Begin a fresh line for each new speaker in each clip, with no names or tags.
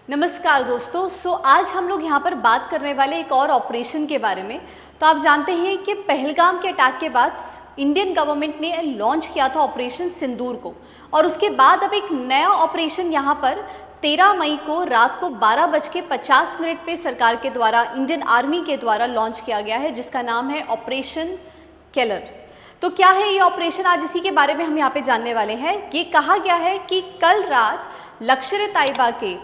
नमस्कार दोस्तों। आज हम लोग यहाँ पर बात करने वाले एक और ऑपरेशन के बारे में। तो आप जानते हैं कि पहलगाम के अटैक के बाद इंडियन गवर्नमेंट ने लॉन्च किया था ऑपरेशन सिंदूर को, और उसके बाद अब एक नया ऑपरेशन यहाँ पर 13 मई को रात को 12:50 पे सरकार के द्वारा, इंडियन आर्मी के द्वारा लॉन्च किया गया है, जिसका नाम है ऑपरेशन केलर। तो क्या है ये ऑपरेशन, आज इसी के बारे में हम यहाँ पे जानने वाले हैं। ये कहा गया है कि कल रात लश्कर-ए-तैयबा के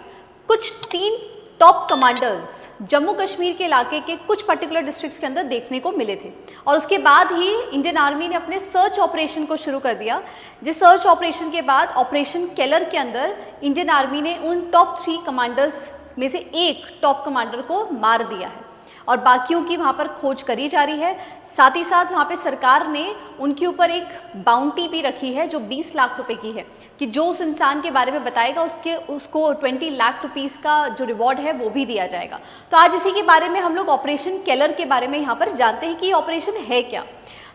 कुछ 3 टॉप कमांडर्स जम्मू कश्मीर के इलाके के कुछ पर्टिकुलर डिस्ट्रिक्ट्स के अंदर देखने को मिले थे, और उसके बाद ही इंडियन आर्मी ने अपने सर्च ऑपरेशन को शुरू कर दिया। जिस सर्च ऑपरेशन के बाद ऑपरेशन केलर के अंदर इंडियन आर्मी ने उन टॉप 3 कमांडर्स में से एक टॉप कमांडर को मार दिया है, और बाकियों की वहाँ पर खोज करी जा रही है। साथ ही साथ वहाँ पे सरकार ने उनके ऊपर एक बाउंटी भी रखी है जो 20 लाख रुपए की है, कि जो उस इंसान के बारे में बताएगा उसको 20 लाख रुपीस का जो रिवॉर्ड है वो भी दिया जाएगा। तो आज इसी के बारे में हम लोग ऑपरेशन केलर के बारे में यहाँ पर जानते हैं कि ये ऑपरेशन है क्या।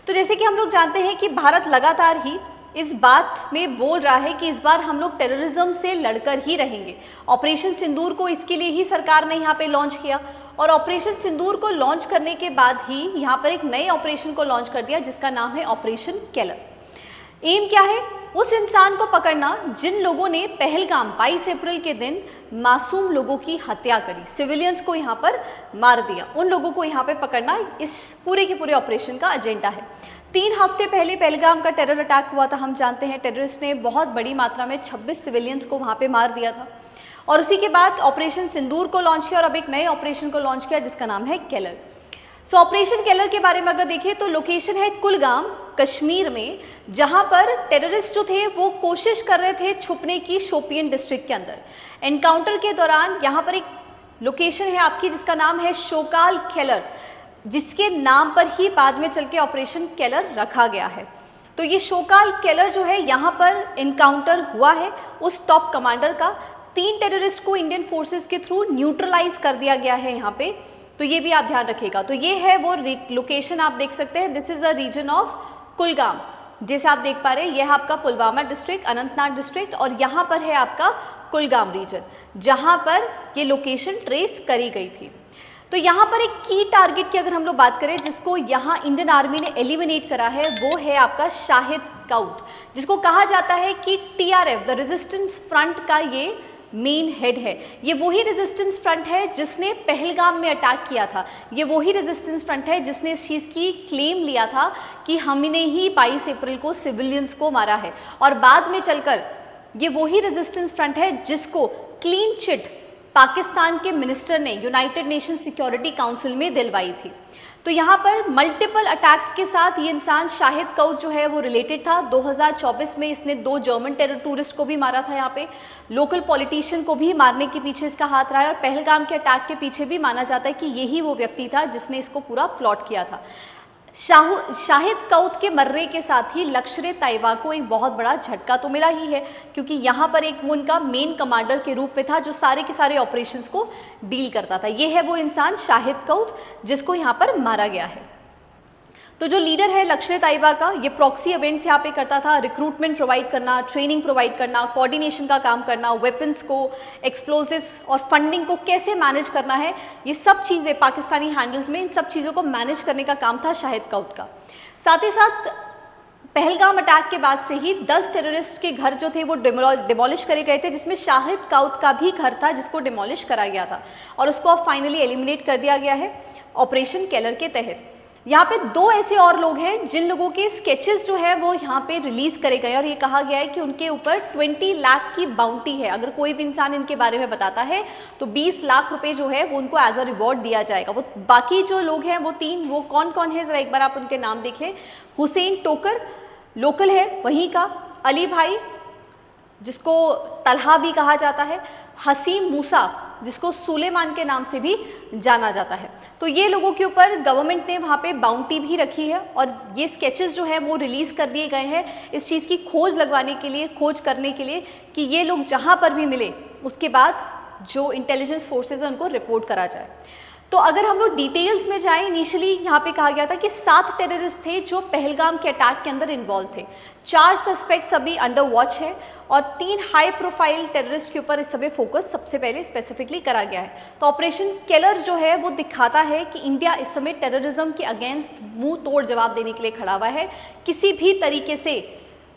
तो जैसे कि हम लोग जानते हैं कि भारत लगातार ही इस बात में बोल रहा है कि इस बार हम लोग टेररिज्म से लड़कर ही रहेंगे। ऑपरेशन सिंदूर को इसके लिए ही सरकार ने यहाँ पे लॉन्च किया, और ऑपरेशन सिंदूर को लॉन्च करने के बाद ही यहाँ पर एक नए ऑपरेशन को लॉन्च कर दिया जिसका नाम है ऑपरेशन केलर। एम क्या है? उस इंसान को पकड़ना जिन लोगों ने पहलगाम 22 अप्रैल के दिन मासूम लोगों की हत्या करी, सिविलियंस को यहाँ पर मार दिया, उन लोगों को यहाँ पे पकड़ना इस पूरे के पूरे ऑपरेशन का एजेंडा है। 3 हफ्ते पहले पहलगाम का टेरर अटैक हुआ था। हम जानते हैं टेररिस्ट ने बहुत बड़ी मात्रा में 26 सिविलियंस को वहाँ पे मार दिया था, और उसी के बाद ऑपरेशन सिंदूर को लॉन्च किया और अब एक नए ऑपरेशन को लॉन्च किया जिसका नाम है केलर। सो ऑपरेशन केलर के बारे में अगर देखें तो लोकेशन है कुलगाम, कश्मीर में, जहां पर टेररिस्ट जो थे वो कोशिश कर रहे थे छुपने की शोपियन डिस्ट्रिक्ट के अंदर। एनकाउंटर के दौरान यहाँ पर एक लोकेशन है आपकी जिसका नाम है शोकाल केलर, जिसके नाम पर ही बाद में चल के ऑपरेशन केलर रखा गया है। तो ये शोकाल केलर जो है यहाँ पर एनकाउंटर हुआ है उस टॉप कमांडर का। 3 टेररिस्ट को इंडियन फोर्सेस के थ्रू न्यूट्रलाइज कर दिया गया है यहाँ पे, तो ये भी आप ध्यान रखिएगा। तो ये है वो लोकेशन, आप देख सकते हैं, this is a region of Kulgam. जैसे आप देख पा रहे हैं, यह है आपका पुलवामा डिस्ट्रिक्ट, अनंतनाग डिस्ट्रिक्ट, और यहाँ पर है आपका कुलगाम रीजन जहाँ पर ये लोकेशन ट्रेस करी गई थी। तो यहाँ पर एक की टारगेट की अगर हम लोग बात करें जिसको यहाँ इंडियन आर्मी ने एलिमिनेट करा है, वो है आपका शाहिद काउट, जिसको कहा जाता है कि TRF द रेजिस्टेंस फ्रंट का ये मेन हेड है। ये वही रेजिस्टेंस फ्रंट है जिसने पहलगाम में अटैक किया था, ये वही रेजिस्टेंस फ्रंट है जिसने इस चीज़ की क्लेम लिया था कि हमने ही 22 अप्रैल को सिविलियंस को मारा है, और बाद में चलकर ये वही रेजिस्टेंस फ्रंट है जिसको क्लीन चिट पाकिस्तान के मिनिस्टर ने यूनाइटेड नेशन सिक्योरिटी काउंसिल में दिलवाई थी। तो यहाँ पर मल्टीपल अटैक्स के साथ ये इंसान शाहिद काउट जो है वो रिलेटेड था। 2024 में इसने 2 जर्मन टेरर टूरिस्ट को भी मारा था, यहाँ पे लोकल पॉलिटिशियन को भी मारने के पीछे इसका हाथ रहा है, और पहलगाम के अटैक के पीछे भी माना जाता है कि यही वो व्यक्ति था जिसने इसको पूरा प्लॉट किया था। शाहिद काउत के मरने के साथ ही लश्कर-ए-तैयबा को एक बहुत बड़ा झटका तो मिला ही है, क्योंकि यहाँ पर एक वो उनका मेन कमांडर के रूप में था जो सारे के सारे ऑपरेशंस को डील करता था। ये है वो इंसान शाहिद काउत जिसको यहाँ पर मारा गया है। तो जो लीडर है लश्कर-ए-तैयबा का, ये प्रॉक्सी इवेंट्स यहाँ पे करता था, रिक्रूटमेंट प्रोवाइड करना, ट्रेनिंग प्रोवाइड करना, कोऑर्डिनेशन का काम करना, वेपन्स को, एक्सप्लोजिव्स और फंडिंग को कैसे मैनेज करना है, ये सब चीज़ें पाकिस्तानी हैंडल्स में इन सब चीज़ों को मैनेज करने का काम था शाहिद काउत का। साथ ही साथ पहलगाम अटैक के बाद से ही 10 टेररिस्ट के घर जो थे वो डिमोलिश करे गए थे, जिसमें शाहिद काउत का भी घर था जिसको डिमोलिश करा गया था, और उसको अब फाइनली एलिमिनेट कर दिया गया है ऑपरेशन केलर के तहत। यहाँ पे 2 ऐसे और लोग हैं जिन लोगों के स्केचेस जो है वो यहाँ पे रिलीज करे गए, और ये कहा गया है कि उनके ऊपर 20 लाख की बाउंटी है। अगर कोई भी इंसान इनके बारे में बताता है तो 20 लाख रुपए जो है वो उनको एज अ रिवॉर्ड दिया जाएगा। वो बाकी जो लोग हैं वो 3, वो कौन कौन है, जरा एक बार आप उनके नाम देख लें। हुसैन टोकर लोकल है वहीं का, अली भाई जिसको तलहा भी कहा जाता है, हसीम मूसा जिसको सुलेमान के नाम से भी जाना जाता है। तो ये लोगों के ऊपर गवर्नमेंट ने वहाँ पे बाउंटी भी रखी है, और ये स्केचेस जो है वो रिलीज़ कर दिए गए हैं इस चीज़ की खोज लगवाने के लिए, खोज करने के लिए कि ये लोग जहाँ पर भी मिले उसके बाद जो इंटेलिजेंस फोर्सेज है उनको रिपोर्ट करा जाए। तो अगर हम लोग डिटेल्स में जाएं, इनिशियली यहाँ पे कहा गया था कि 7 टेररिस्ट थे जो पहलगाम के अटैक के अंदर इन्वॉल्व थे। 4 सस्पेक्ट्स अभी अंडर वॉच है और 3 हाई प्रोफाइल टेररिस्ट के ऊपर इस समय फोकस सबसे पहले स्पेसिफिकली करा गया है। तो ऑपरेशन केलर जो है वो दिखाता है कि इंडिया इस समय टेररिज्म के अगेंस्ट मुंह तोड़ जवाब देने के लिए खड़ा हुआ है। किसी भी तरीके से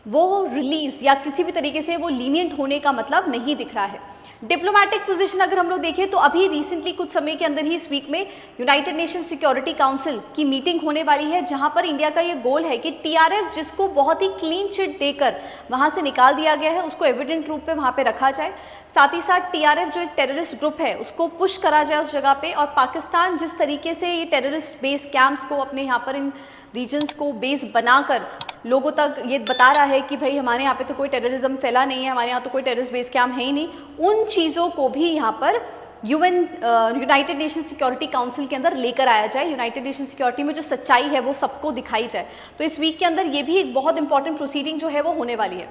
वो रिलीज या किसी भी तरीके से वो लीनियंट होने का मतलब नहीं दिख रहा है। डिप्लोमेटिक पोजीशन अगर हम लोग देखें तो अभी रिसेंटली कुछ समय के अंदर ही इस वीक में यूनाइटेड नेशन सिक्योरिटी काउंसिल की मीटिंग होने वाली है, जहां पर इंडिया का ये गोल है कि टीआरएफ जिसको बहुत ही क्लीन चिट देकर वहां से निकाल दिया गया है उसको एविडेंट रूप पे वहां पे रखा जाए। साथ ही साथ टीआरएफ जो एक टेररिस्ट ग्रुप है उसको पुश करा जाए उस जगह पे, और पाकिस्तान जिस तरीके से ये टेररिस्ट बेस कैंप्स को अपने यहाँ पर इन रीजन्स को बेस बनाकर लोगों तक ये बता रहा है कि भाई हमारे यहाँ पे तो कोई टेररिज्म फैला नहीं है, हमारे यहाँ तो कोई टेररिस्ट बेस कैंप है ही नहीं, उन चीज़ों को भी यहाँ पर यूनाइटेड नेशन सिक्योरिटी काउंसिल के अंदर लेकर आया जाए। यूनाइटेड नेशन सिक्योरिटी में जो सच्चाई है वो सबको दिखाई जाए। तो इस वीक के अंदर ये भी एक बहुत इंपॉर्टेंट प्रोसीडिंग जो है वो होने वाली है।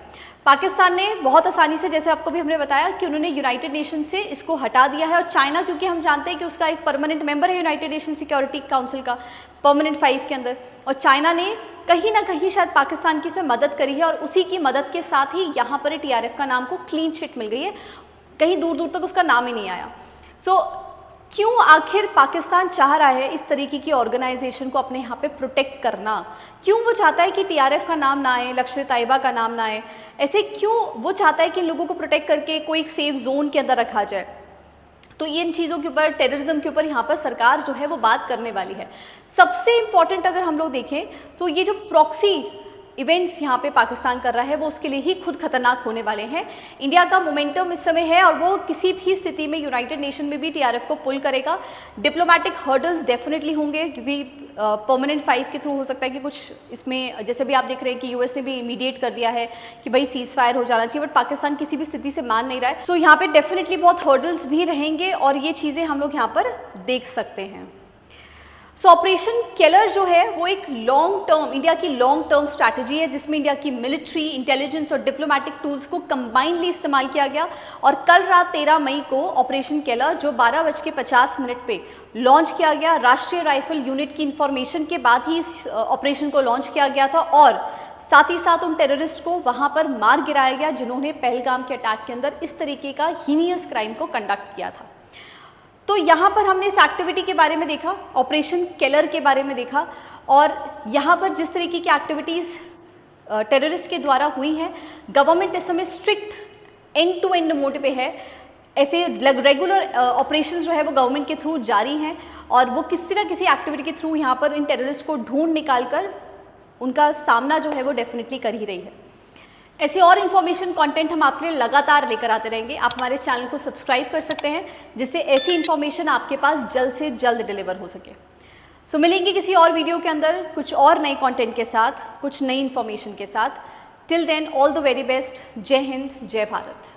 पाकिस्तान ने बहुत आसानी से, जैसे आपको भी हमने बताया कि उन्होंने यूनाइटेड नेशन से इसको हटा दिया है, और चाइना क्योंकि हम जानते हैं कि उसका एक परमानेंट मेंबर है यूनाइटेड नेशन सिक्योरिटी काउंसिल का परमानेंट 5 के अंदर, और चाइना ने कहीं ना कहीं शायद पाकिस्तान की इसमें मदद करी है, और उसी की मदद के साथ ही यहाँ पर टीआरएफ का नाम को क्लीन चिट मिल गई है, कहीं दूर दूर तक उसका नाम ही नहीं आया। क्यों आखिर पाकिस्तान चाह रहा है इस तरीके की ऑर्गेनाइजेशन को अपने यहाँ पे प्रोटेक्ट करना? क्यों वो चाहता है कि टीआरएफ का नाम ना आए, लश्कर तैयबा का नाम ना आए? ऐसे क्यों वो चाहता है कि इन लोगों को प्रोटेक्ट करके कोई एक सेफ जोन के अंदर रखा जाए? तो इन चीज़ों के ऊपर, टेररिज्म के ऊपर यहाँ पर सरकार जो है वो बात करने वाली है। सबसे इम्पॉर्टेंट अगर हम लोग देखें तो ये जो प्रॉक्सी इवेंट्स यहाँ पे पाकिस्तान कर रहा है वो उसके लिए ही खुद खतरनाक होने वाले हैं। इंडिया का मोमेंटम इस समय है और वो किसी भी स्थिति में यूनाइटेड नेशन में भी टीआरएफ को पुल करेगा। डिप्लोमेटिक हर्डल्स डेफिनेटली होंगे, क्योंकि परमानेंट 5 के थ्रू हो सकता है कि कुछ इसमें, जैसे भी आप देख रहे हैं कि यूएस ने भी इमीडिएट कर दिया है कि भाई सीज फायर हो जाना चाहिए, बट पाकिस्तान किसी भी स्थिति से मान नहीं रहा है। सो यहाँ पे डेफिनेटली बहुत हर्डल्स भी रहेंगे और ये चीज़ें हम लोग यहाँ पर देख सकते हैं। सो ऑपरेशन केलर जो है वो एक लॉन्ग टर्म, इंडिया की लॉन्ग टर्म स्ट्रैटेजी है, जिसमें इंडिया की मिलिट्री, इंटेलिजेंस और डिप्लोमेटिक टूल्स को कंबाइनली इस्तेमाल किया गया। और कल रात 13 मई को ऑपरेशन केलर जो 12:50 पे लॉन्च किया गया, राष्ट्रीय राइफल यूनिट की इंफॉर्मेशन के बाद ही इस ऑपरेशन को लॉन्च किया गया था, और साथ ही साथ उन टेररिस्ट को वहाँ पर मार गिराया गया जिन्होंने पहलगाम के अटैक के अंदर इस तरीके का हीनियस क्राइम को कंडक्ट किया था। तो यहाँ पर हमने इस एक्टिविटी के बारे में देखा, ऑपरेशन केलर के बारे में देखा, और यहाँ पर जिस तरीके की एक्टिविटीज़ टेररिस्ट के द्वारा हुई हैं, गवर्नमेंट इस समय strict end to end mode पे है। ऐसे रेगुलर ऑपरेशंस जो है वो गवर्नमेंट के थ्रू जारी हैं, और वो किसी ना किसी एक्टिविटी के थ्रू यहाँ पर इन टेररिस्ट को ढूंढ निकाल कर उनका सामना जो है वो डेफिनेटली कर ही रही है। ऐसी और इन्फॉर्मेशन कंटेंट हम आपके लिए लगातार लेकर आते रहेंगे। आप हमारे चैनल को सब्सक्राइब कर सकते हैं, जिससे ऐसी इन्फॉर्मेशन आपके पास जल्द से जल्द डिलीवर हो सके। सो मिलेंगे किसी और वीडियो के अंदर कुछ और नए कंटेंट के साथ, कुछ नई इन्फॉर्मेशन के साथ। Till then all the very best. जय हिंद, जय भारत।